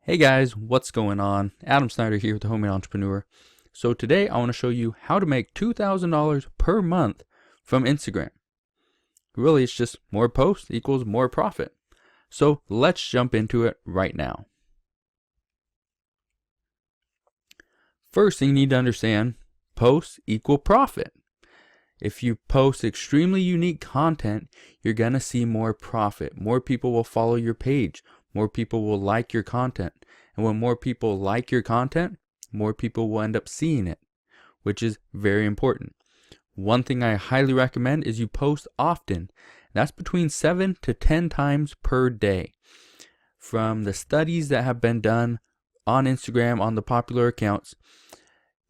Hey guys, what's going on? Adam Snyder here with the Homemade Entrepreneur. So today I want to show you how to make $2,000 per month from Instagram. Really, it's just more posts equals more profit. So let's jump into it right now. First thing you need to understand, posts equal profit. If you post extremely unique content, you're going to see more profit. More people will follow your page. More people will like your content. And when more people like your content, more people will end up seeing it, which is very important. One thing I highly recommend is you post often. That's between 7 to 10 times per day. From the studies that have been done on Instagram on the popular accounts,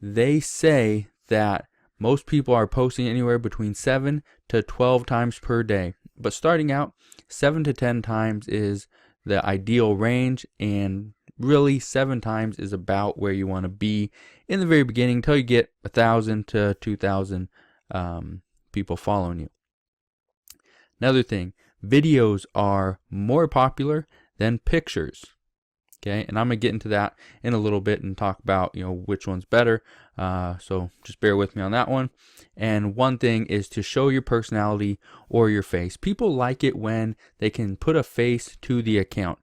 they say that most people are posting anywhere between 7 to 12 times per day. But starting out, 7 to 10 times is the ideal range, and really 7 times is about where you want to be in the very beginning until you get 1,000 to 2,000 people following you. Another thing, videos are more popular than pictures. Okay, and I'm gonna get into that in a little bit and talk about which one's better. So just bear with me on that one. And one thing is to show your personality or your face. People like it when they can put a face to the account.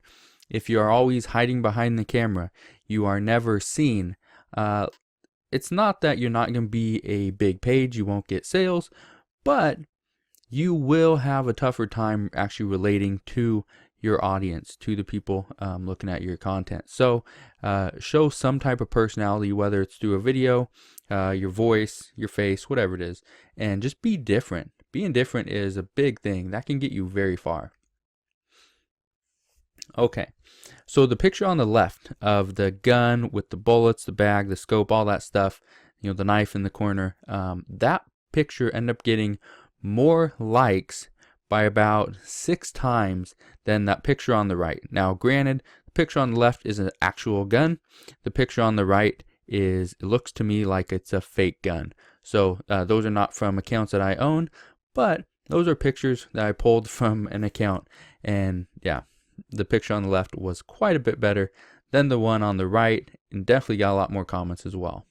If you are always hiding behind the camera, you are never seen. It's not that you're not gonna be a big page, you won't get sales, but you will have a tougher time actually relating to your audience, to the people looking at your content. So show some type of personality, whether it's through a video, your voice, your face, whatever it is, and just be different. Being different is a big thing that can get you very far. Okay, so the picture on the left of the gun with the bullets, the bag, the scope, all that stuff, the knife in the corner, that picture ended up getting more likes by about 6 times than that picture on the right. Now granted, the picture on the left is an actual gun. The picture on the right it looks to me like it's a fake gun. So those are not from accounts that I own, but those are pictures that I pulled from an account. And yeah, the picture on the left was quite a bit better than the one on the right, and definitely got a lot more comments as well.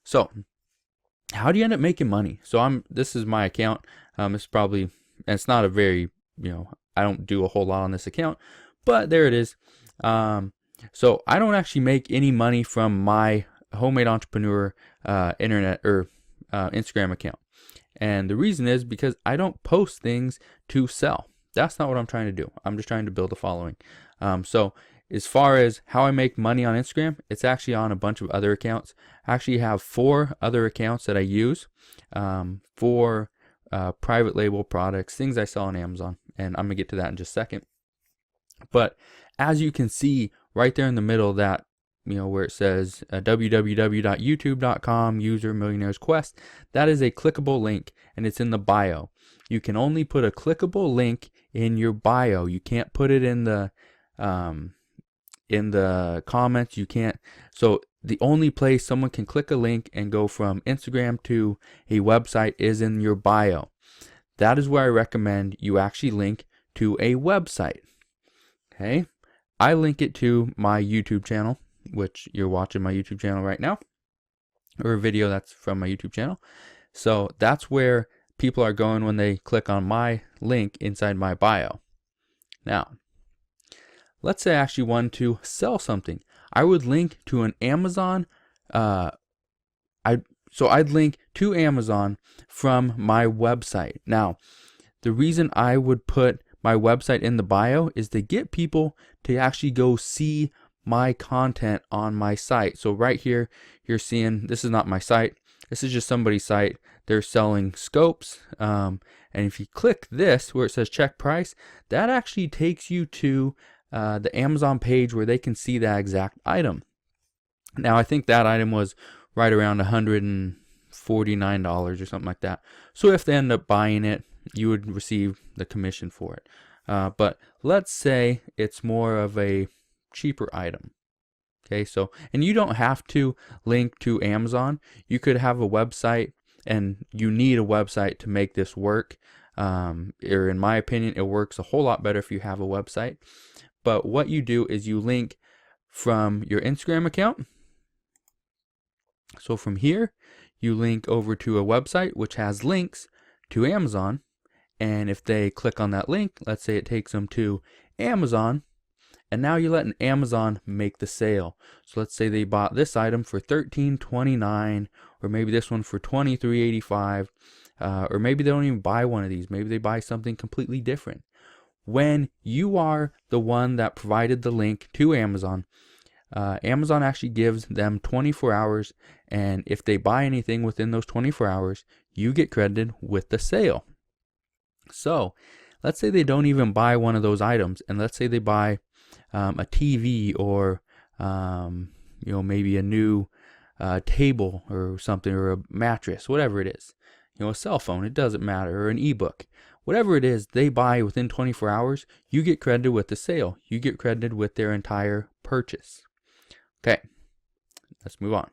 So how do you end up making money? So this is my account. It's not a very, I don't do a whole lot on this account, but there it is. So I don't actually make any money from my Homemade Entrepreneur internet or Instagram account. And the reason is because I don't post things to sell. That's not what I'm trying to do. I'm just trying to build a following. So as far as how I make money on Instagram, it's actually on a bunch of other accounts. I actually have 4 other accounts that I use for private label products, things I sell on Amazon, and I'm gonna get to that in just a second. But as you can see right there in the middle, that where it says www.youtube.com user millionaires quest, that is a clickable link, and it's in the bio. You can only put a clickable link in your bio. You can't put it in the comments. You can't. So the only place someone can click a link and go from Instagram to a website is in your bio. That is where I recommend you actually link to a website. Okay, I link it to my YouTube channel, which you're watching my YouTube channel right now, or a video that's from my YouTube channel. So that's where people are going when they click on my link inside my bio. Now, let's say I actually want to sell something. I would link to an Amazon. I'd link to Amazon from my website. Now, the reason I would put my website in the bio is to get people to actually go see my content on my site. So right here, you're seeing, this is not my site. This is just somebody's site. They're selling scopes. And if you click this where it says check price, that actually takes you to the Amazon page where they can see that exact item. Now, I think that item was right around $149 or something like that. So if they end up buying it, you would receive the commission for it. But let's say it's more of a cheaper item. Okay, so, and you don't have to link to Amazon. You could have a website, and you need a website to make this work. Or in my opinion, it works a whole lot better if you have a website. but what you do is you link from your Instagram account. So from here, you link over to a website which has links to Amazon. And if they click on that link, let's say it takes them to Amazon, and now you're letting Amazon make the sale. So let's say they bought this item for $13.29, or maybe this one for $23.85, or maybe they don't even buy one of these. Maybe they buy something completely different. When you are the one that provided the link to Amazon, Amazon actually gives them 24 hours, and if they buy anything within those 24 hours, you get credited with the sale. So let's say they don't even buy one of those items, and let's say they buy a TV, or maybe a new table or something, or a mattress, whatever it is, a cell phone, it doesn't matter, or an ebook, whatever it is they buy within 24 hours, you get credited with the sale. You get credited with their entire purchase. Okay, let's move on.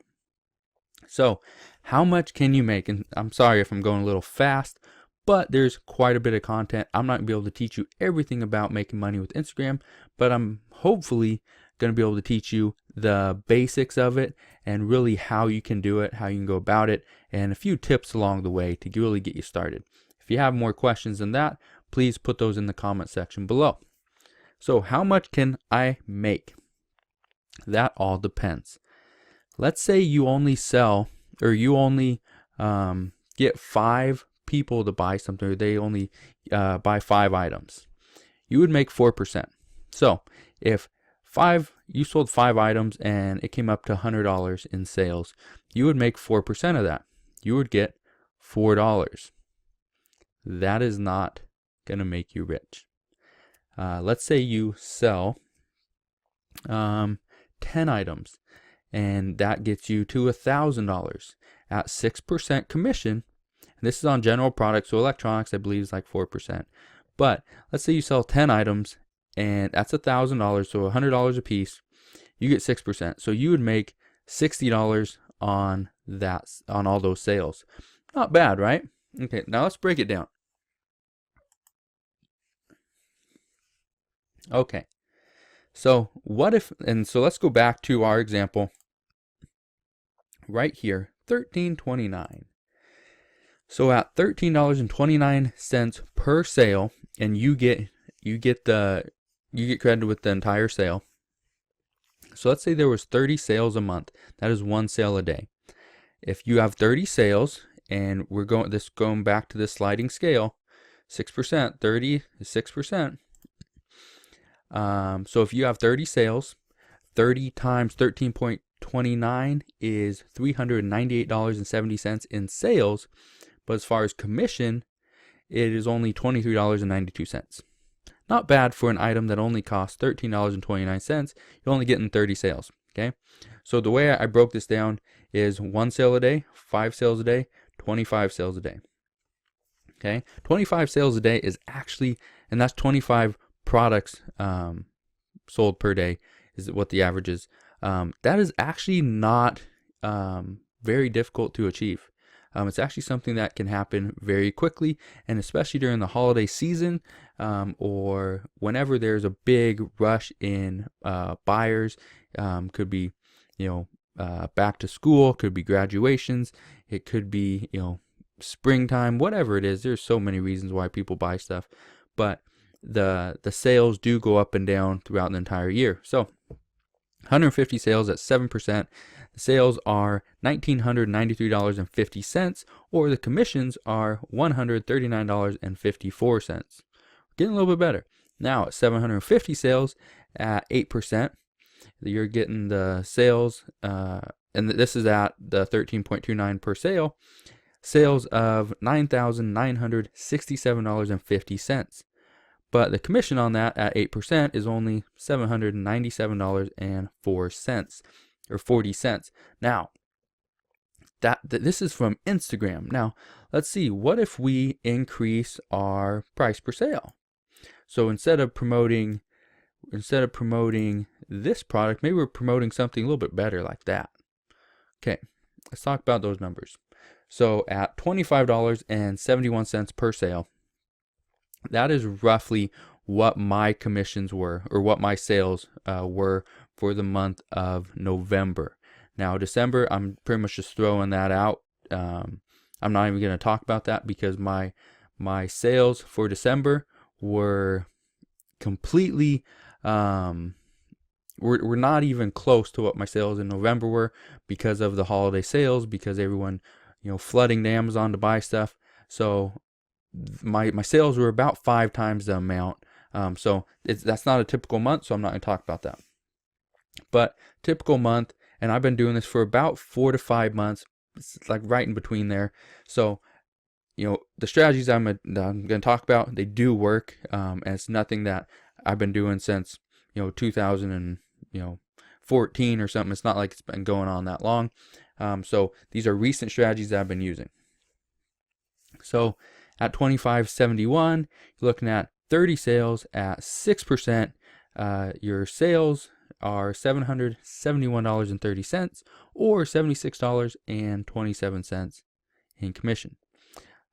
So how much can you make? And I'm sorry if I'm going a little fast, but there's quite a bit of content. I'm not going to be able to teach you everything about making money with Instagram, but I'm hopefully going to be able to teach you the basics of it, and really how you can do it, how you can go about it, and a few tips along the way to really get you started. If you have more questions than that, please put those in the comment section below. So how much can I make? That all depends. Let's say you only sell, or you only get 5 people to buy something, or they only buy 5 items. You would make 4%. So if you sold 5 items and it came up to $100 in sales, you would make 4% of that. You would get $4. That is not going to make you rich. Let's say you sell 10 items, and that gets you to $1,000 at 6% commission. This is on general products, so electronics I believe is like 4%. But let's say you sell 10 items, and that's $1,000, so $100 a piece. You get 6%, so you would make $60 on that, on all those sales. Not bad, right? Okay, now let's break it down. Okay, so what if, and so let's go back to our example right here, $13.29. So at $13.29 per sale, and you get credited with the entire sale. So let's say there was 30 sales a month. That is 1 sale a day. If you have 30 sales, and we're going back to this sliding scale, 6%, 30 is 6%. So if you have 30 sales, 30 times 13.29 is $398.70 in sales. But as far as commission, it is only $23.92. Not bad for an item that only costs $13.29. You're only getting 30 sales. Okay, so the way I broke this down is 1 sale a day, 5 sales a day, 25 sales a day. Okay, 25 sales a day is actually, and that's 25 products sold per day is what the average is. That is actually not very difficult to achieve. It's actually something that can happen very quickly, and especially during the holiday season, or whenever there's a big rush in buyers. Could be, back to school, could be graduations, it could be, springtime, whatever it is. There's so many reasons why people buy stuff, but the sales do go up and down throughout the entire year. So 150 sales at 7%. The sales are $1,993.50, or the commissions are $139.54. Getting a little bit better. Now at 750 sales at 8%, you're getting the sales, and this is at the 13.29 per sale, sales of $9,967.50. But the commission on that at 8% is only $797.04, or 40 cents. Now, this is from Instagram. Now, let's see, what if we increase our price per sale? So instead of promoting this product, maybe we're promoting something a little bit better like that. Okay, let's talk about those numbers. So at $25.71 per sale, that is roughly what my commissions were, or what my sales were for the month of November. Now December, I'm pretty much just throwing that out. I'm not even going to talk about that because my sales for December were completely we're not even close to what my sales in November were because of the holiday sales, because everyone, flooding to Amazon to buy stuff. So my sales were about 5 times the amount. So that's not a typical month, so I'm not going to talk about that. But typical month, and I've been doing this for about 4 to 5 months. It's like right in between there. So the strategies I'm going to talk about, they do work, and it's nothing that I've been doing since 2014 or something. It's not like it's been going on that long. So these are recent strategies that I've been using. So at 2571, you're looking at 30 sales at 6%. Your sales are $771.30 or $76.27 in commission.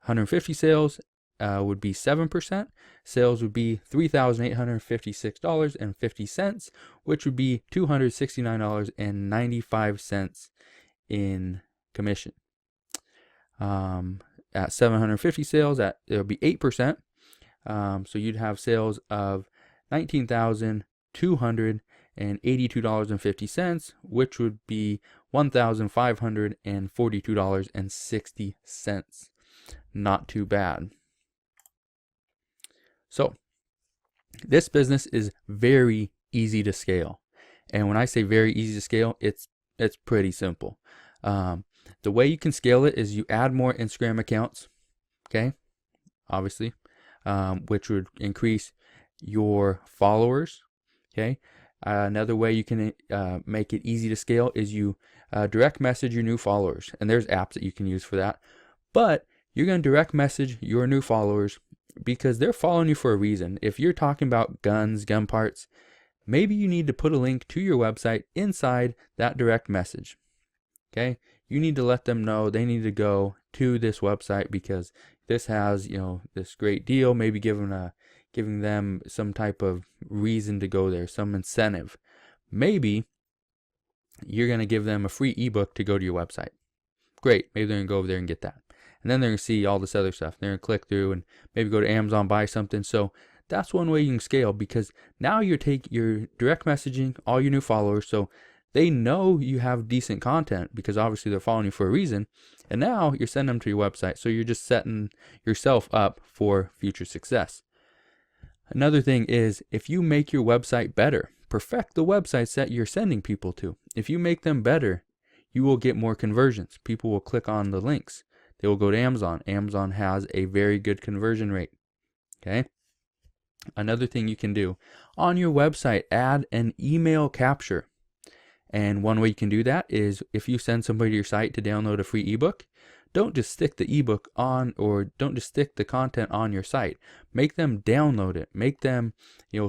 150 sales would be 7%. Sales would be $3,856.50, which would be $269.95 in commission. At 750 sales, it would be 8%. So you'd have sales of $19,282.50, which would be $1,542.60. Not too bad. So this business is very easy to scale. And when I say very easy to scale, it's pretty simple. The way you can scale it is you add more Instagram accounts, okay, obviously, which would increase your followers, okay. Another way you can make it easy to scale is you direct message your new followers, and there's apps that you can use for that. But you're going to direct message your new followers because they're following you for a reason. If you're talking about guns, gun parts, maybe you need to put a link to your website inside that direct message, okay. You need to let them know they need to go to this website because this has, this great deal, maybe giving them some type of reason to go there, some incentive. Maybe you're going to give them a free ebook to go to your website. Great. Maybe they're going to go over there and get that. And then they're going to see all this other stuff. They're going to click through and maybe go to Amazon, buy something. So that's one way you can scale, because now you're direct messaging all your new followers. So they know you have decent content because obviously they're following you for a reason. And now you're sending them to your website. So you're just setting yourself up for future success. Another thing is, if you make your website better, perfect the websites that you're sending people to. If you make them better, you will get more conversions. People will click on the links. They will go to Amazon. Amazon has a very good conversion rate. Okay. Another thing you can do on your website, add an email capture. And one way you can do that is if you send somebody to your site to download a free ebook, don't just stick the ebook on, or don't just stick the content on your site. Make them download it. Make them,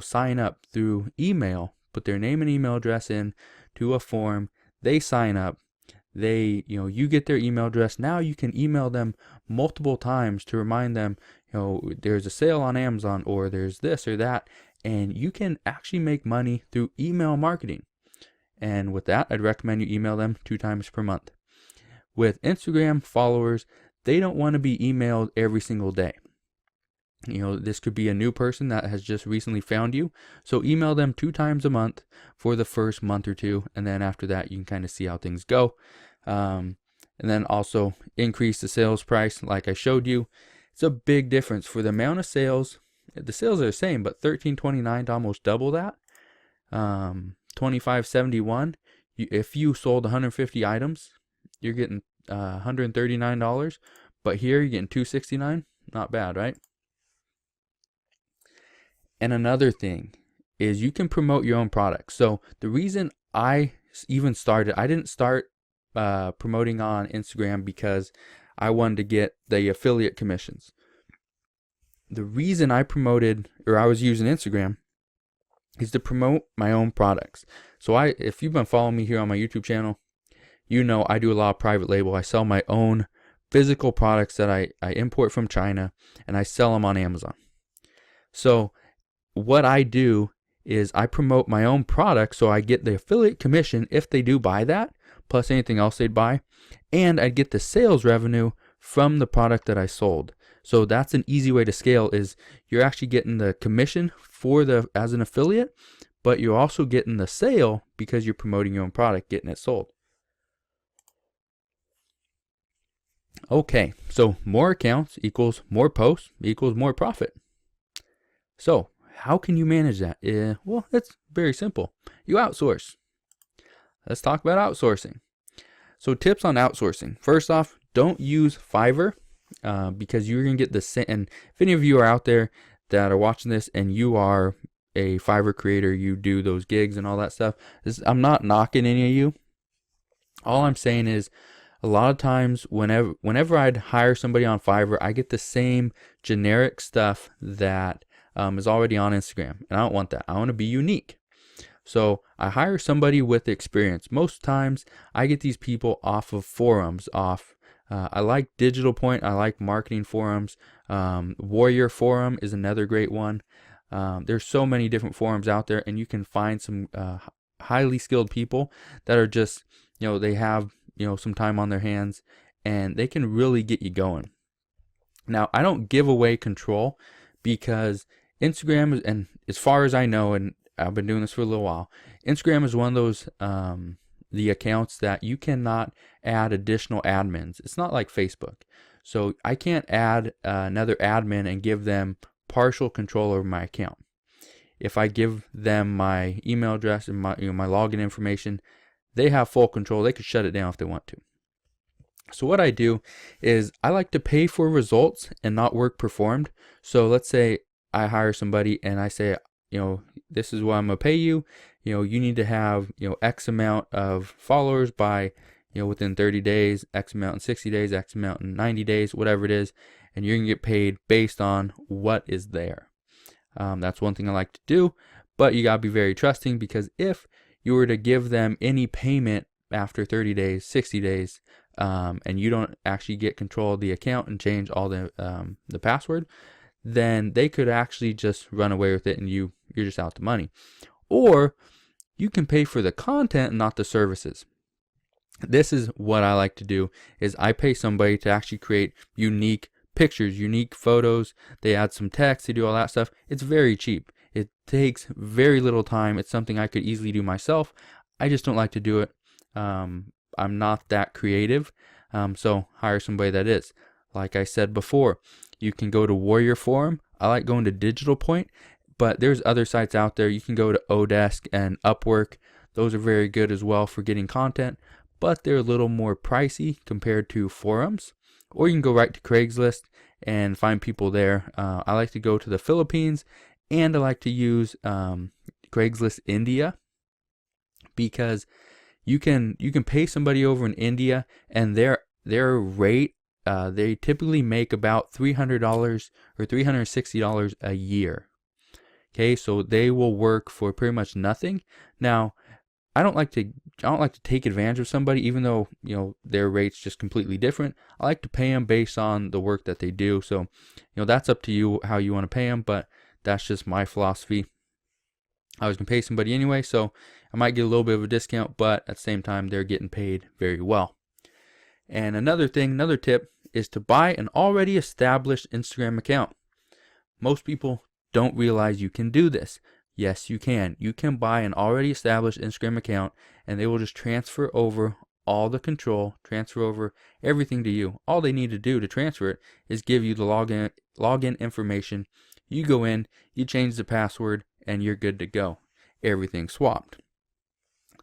sign up through email. Put their name and email address in to a form. They sign up. They, you get their email address. Now you can email them multiple times to remind them, there's a sale on Amazon, or there's this or that, and you can actually make money through email marketing. And with that, I'd recommend you email them 2 times per month. With Instagram followers, they don't want to be emailed every single day. This could be a new person that has just recently found you. So email them 2 times a month for the first month or 2. And then after that, you can kind of see how things go. And then also increase the sales price like I showed you. It's a big difference for the amount of sales. The sales are the same, but $13.29 to almost double that. $25.71. If you sold 150 items, you're getting $139. But here you're getting $269. Not bad, right? And another thing is you can promote your own products. So the reason I even started, I didn't start promoting on Instagram because I wanted to get the affiliate commissions. The reason I promoted, or I was using Instagram, is to promote my own products. So if you've been following me here on my YouTube channel, I do a lot of private label. I sell my own physical products that I import from China, and I sell them on Amazon. So what I do is I promote my own product, so I get the affiliate commission if they do buy that, plus anything else they'd buy, and I get the sales revenue from the product that I sold. So that's an easy way to scale, is you're actually getting the commission for as an affiliate, but you're also getting the sale because you're promoting your own product, getting it sold. Okay, so more accounts equals more posts equals more profit. So how can you manage that? Well, it's very simple. You outsource. Let's talk about outsourcing. So tips on outsourcing. First off, don't use Fiverr because you're going to get the same. And if any of you are out there that are watching this and you are a Fiverr creator, you do those gigs and all that stuff, I'm not knocking any of you. All I'm saying is, a lot of times whenever I'd hire somebody on Fiverr, I get the same generic stuff that is already on Instagram, and I don't want that. I want to be unique. So I hire somebody with experience. Most times I get these people off of forums. I like Digital Point. I like marketing forums. Warrior Forum is another great one. There's so many different forums out there, and you can find some highly skilled people that are just, they have some time on their hands, and they can really get you going. Now, I don't give away control because Instagram, and as far as I know, and I've been doing this for a little while, Instagram is one of those the accounts that you cannot add additional admins. It's not like Facebook. So I can't add another admin and give them partial control over my account. If I give them my email address and my login information, they have full control. They could shut it down if they want to. So what I do is I like to pay for results and not work performed. So let's say I hire somebody and I say, this is what I'm gonna pay you. You need to have X amount of followers by within 30 days, X amount in 60 days, X amount in 90 days, whatever it is, and you're gonna get paid based on what is there. That's one thing I like to do, but you gotta be very trusting, because if you were to give them any payment after 30 days, 60 days, and you don't actually get control of the account and change all the password, then they could actually just run away with it and you're just out the money. Or you can pay for the content and not the services. This is what I like to do, is I pay somebody to actually create unique pictures, unique photos. They add some text, they do all that stuff. It's very cheap. It takes very little time. It's something I could easily do myself. I just don't like to do it. I'm not that creative. So hire somebody that is. Like I said before, you can go to Warrior Forum. I like going to Digital Point, but there's other sites out there. You can go to Odesk and Upwork. Those are very good as well for getting content, but they're a little more pricey compared to forums. Or you can go right to Craigslist and find people there. I like to go to the Philippines, and I like to use Craigslist India, because you can pay somebody over in India, and their rate, they typically make about $300 or $360 a year. Okay, so they will work for pretty much nothing. Now, I don't like to take advantage of somebody, even though their rate's just completely different. I like to pay them based on the work that they do. So that's up to you how you want to pay them, but that's just my philosophy. I was gonna pay somebody anyway, so I might get a little bit of a discount, but at the same time they're getting paid very well. And another tip is to buy an already established Instagram account. Most people don't realize you can do this. Yes, you can. You can buy an already established Instagram account, and they will just transfer over all the control, transfer over everything to you. All they need to do to transfer it is give you the login information. You go in, you change the password, and you're good to go. Everything's swapped.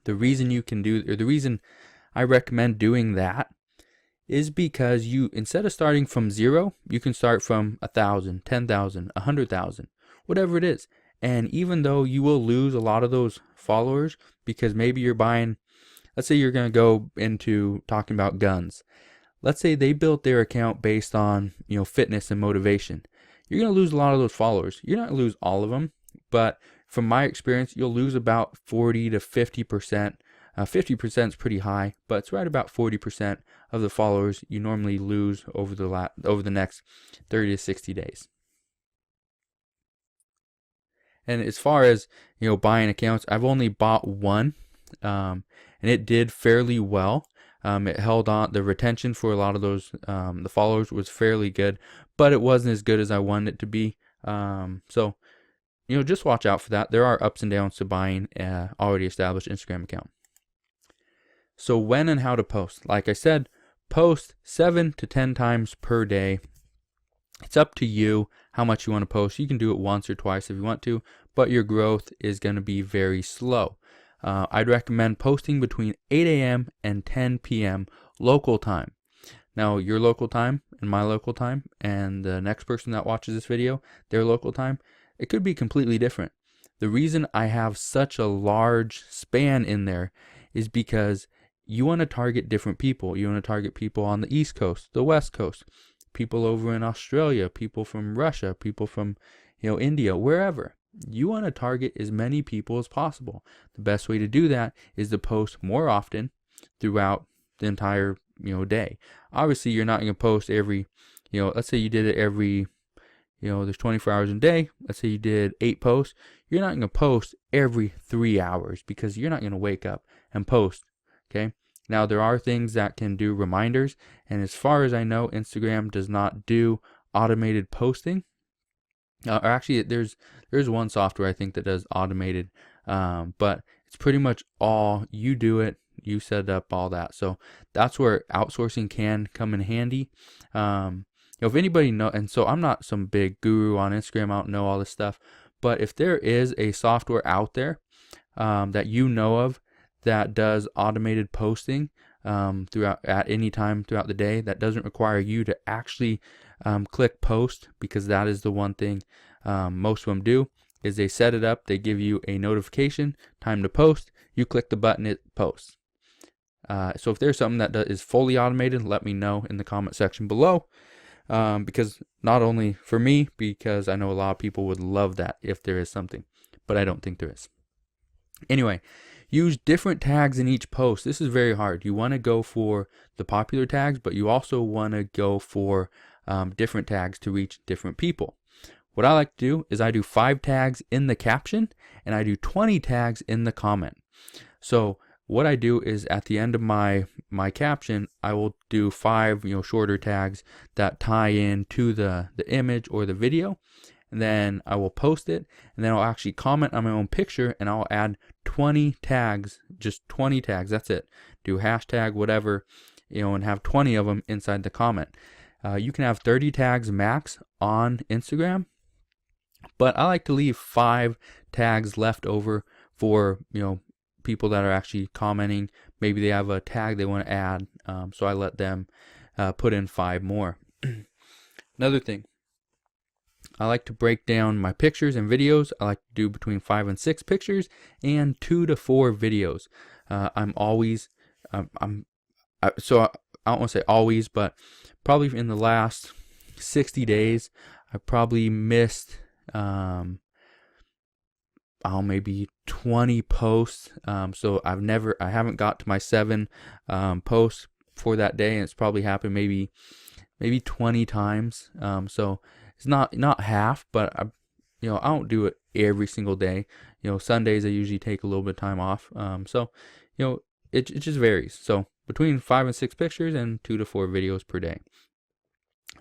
The reason I recommend doing that is because instead of starting from zero, you can start from 1,000, 10,000, 100,000, whatever it is. And even though you will lose a lot of those followers, because maybe you're buying, let's say you're going to go into talking about guns. Let's say they built their account based on, fitness and motivation. You're going to lose a lot of those followers. You're not going to lose all of them, but from my experience, you'll lose about 40 to 50%. 50% is pretty high, but it's right about 40% of the followers you normally lose over the next 30 to 60 days. And as far as, buying accounts, I've only bought one, and it did fairly well. It held on. The retention for a lot of those, the followers, was fairly good, but it wasn't as good as I wanted it to be. So, just watch out for that. There are ups and downs to buying an already established Instagram account. So when and how to post. Like I said, post 7 to 10 times per day. It's up to you how much you want to post. You can do it once or twice if you want to, but your growth is going to be very slow. I'd recommend posting between 8 a.m. and 10 p.m. local time. Now, your local time and my local time and the next person that watches this video, their local time, it could be completely different. The reason I have such a large span in there is because you want to target different people. You want to target people on the East Coast, the West Coast, people over in Australia, people from Russia, people from, India, wherever. You want to target as many people as possible. The best way to do that is to post more often throughout the entire, day. Obviously, you're not going to post every, let's say you did it every, there's 24 hours in a day. Let's say you did 8 posts. You're not going to post every 3 hours because you're not going to wake up and post. Okay. Now, there are things that can do reminders. And as far as I know, Instagram does not do automated posting. Or actually, there's one software I think that does automated, but it's pretty much all you do it. You set up all that. So that's where outsourcing can come in handy. If anybody know, and so I'm not some big guru on Instagram, I don't know all this stuff, but if there is a software out there that you know of that does automated posting throughout at any time throughout the day, that doesn't require you to actually click post, because that is the one thing most of them do, is they set it up, they give you a notification, time to post, you click the button, it posts. So if there's something that is fully automated, let me know in the comment section below. Because not only for me, because I know a lot of people would love that if there is something, but I don't think there is. Anyway, use different tags in each post. This is very hard. You want to go for the popular tags, but you also want to go for different tags to reach different people. What I like to do is I do 5 tags in the caption and I do 20 tags in the comment. So what I do is at the end of my caption, I will do 5 shorter tags that tie in to the image or the video, and then I will post it, and then I'll actually comment on my own picture, and I'll add 20 tags, just 20 tags. That's it. Do hashtag whatever, and have 20 of them inside the comment. You can have 30 tags max on Instagram, but I like to leave 5 tags left over for people that are actually commenting. Maybe they have a tag they want to add, so I let them put in 5 more. Another thing, I like to break down my pictures and videos. I like to do between 5 and 6 pictures and 2 to 4 videos. So I don't want to say always, but probably in the last 60 days, I probably missed maybe 20 posts. So I haven't got to my 7 posts for that day, and it's probably happened maybe 20 times. So it's not half, but I don't do it every single day. Sundays I usually take a little bit of time off. So it just varies. So between 5 and 6 pictures and 2 to 4 videos per day.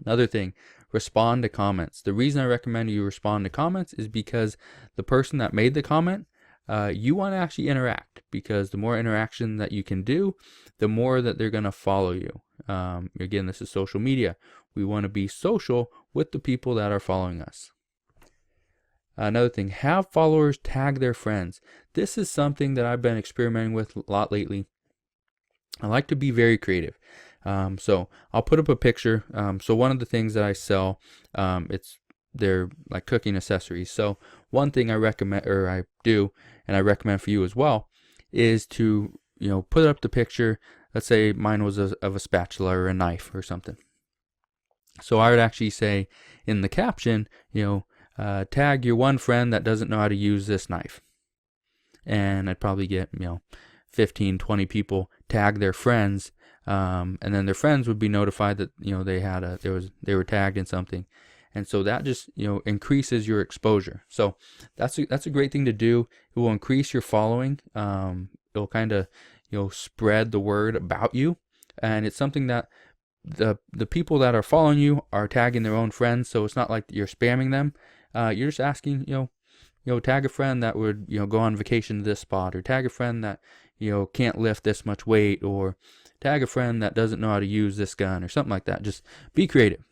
Another thing, respond to comments. The reason I recommend you respond to comments is because the person that made the comment, you want to actually interact, because the more interaction that you can do, the more that they're going to follow you. Again, this is social media. We want to be social with the people that are following us. Another thing, have followers tag their friends. This is something that I've been experimenting with a lot lately. I like to be very creative. So I'll put up a picture. So one of the things that I sell, they're like cooking accessories. So one thing I recommend, or I do, and I recommend for you as well, is to, put up the picture. Let's say mine was of a spatula or a knife or something. So I would actually say in the caption, tag your one friend that doesn't know how to use this knife. And I'd probably get, 15, 20 people tag their friends. And then their friends would be notified that they were tagged in something, and so that just increases your exposure. So that's a great thing to do. It will increase your following. It'll kind of spread the word about you, and it's something that the people that are following you are tagging their own friends, so it's not like you're spamming them. You're just asking, tag a friend that would go on vacation to this spot, or tag a friend that can't lift this much weight, or tag a friend that doesn't know how to use this gun, or something like that. Just be creative.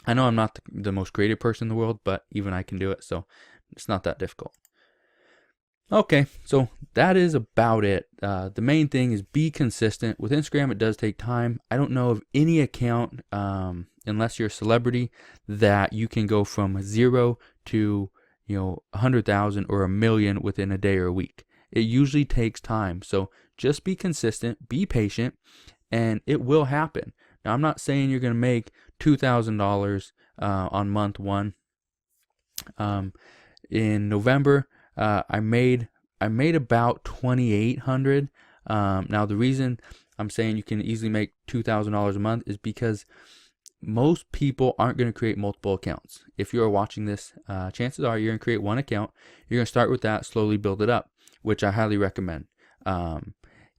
I know I'm not the most creative person in the world, but even I can do it, so it's not that difficult. Okay, so that is about it. The main thing is be consistent. With Instagram, it does take time. I don't know of any account, unless you're a celebrity, that you can go from 0 to 100,000 or 1 million within a day or a week. It usually takes time. So just be consistent, be patient, and it will happen. Now, I'm not saying you're going to make $2,000 on month 1. In November, I made about $2,800. Now the reason I'm saying you can easily make $2,000 a month is because most people aren't going to create multiple accounts. If you're watching this, chances are you're going to create one account. You're going to start with that, slowly build it up, which I highly recommend.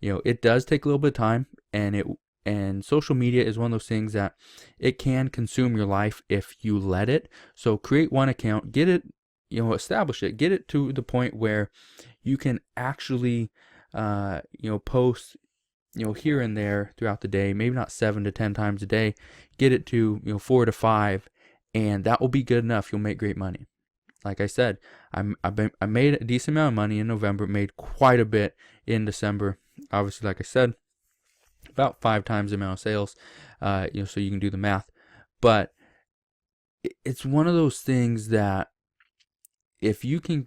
It does take a little bit of time, and social media is one of those things that it can consume your life if you let it. So create one account, get it, establish it, get it to the point where you can actually, post, here and there throughout the day, maybe not 7 to 10 times a day, get it to, 4 to 5, and that will be good enough. You'll make great money. Like I said, I made a decent amount of money in November, made quite a bit in December. Obviously, like I said, about 5 times the amount of sales, so you can do the math. But it's one of those things that if you can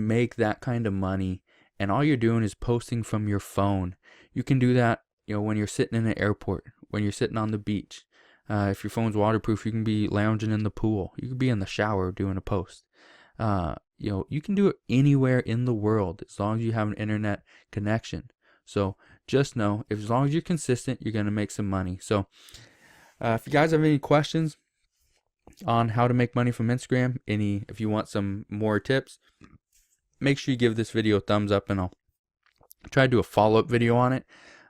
make that kind of money, and all you're doing is posting from your phone. You can do that, when you're sitting in an airport, when you're sitting on the beach. If your phone's waterproof, you can be lounging in the pool. You could be in the shower doing a post. You can do it anywhere in the world as long as you have an internet connection. So just know, as long as you're consistent, you're going to make some money. So if you guys have any questions on how to make money from Instagram, if you want some more tips, make sure you give this video a thumbs up, and I'll try to do a follow-up video on it.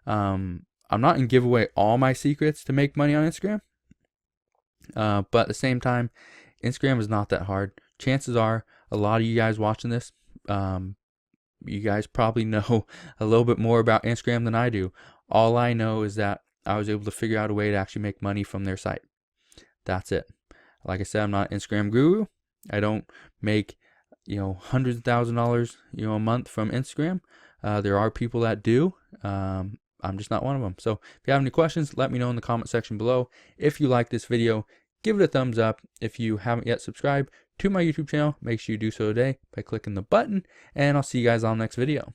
I'm not going to give away all my secrets to make money on Instagram, but at the same time, Instagram is not that hard. Chances are a lot of you guys watching this, you guys probably know a little bit more about Instagram than I do. All I know is that I was able to figure out a way to actually make money from their site. That's it. Like I said, I'm not an Instagram guru. I don't make hundreds of $1,000s a month from Instagram. There are people that do. I'm just not one of them. So if you have any questions, let me know in the comment section below. If you like this video, give it a thumbs up. If you haven't yet subscribed to my YouTube channel, make sure you do so today by clicking the button, and I'll see you guys on the next video.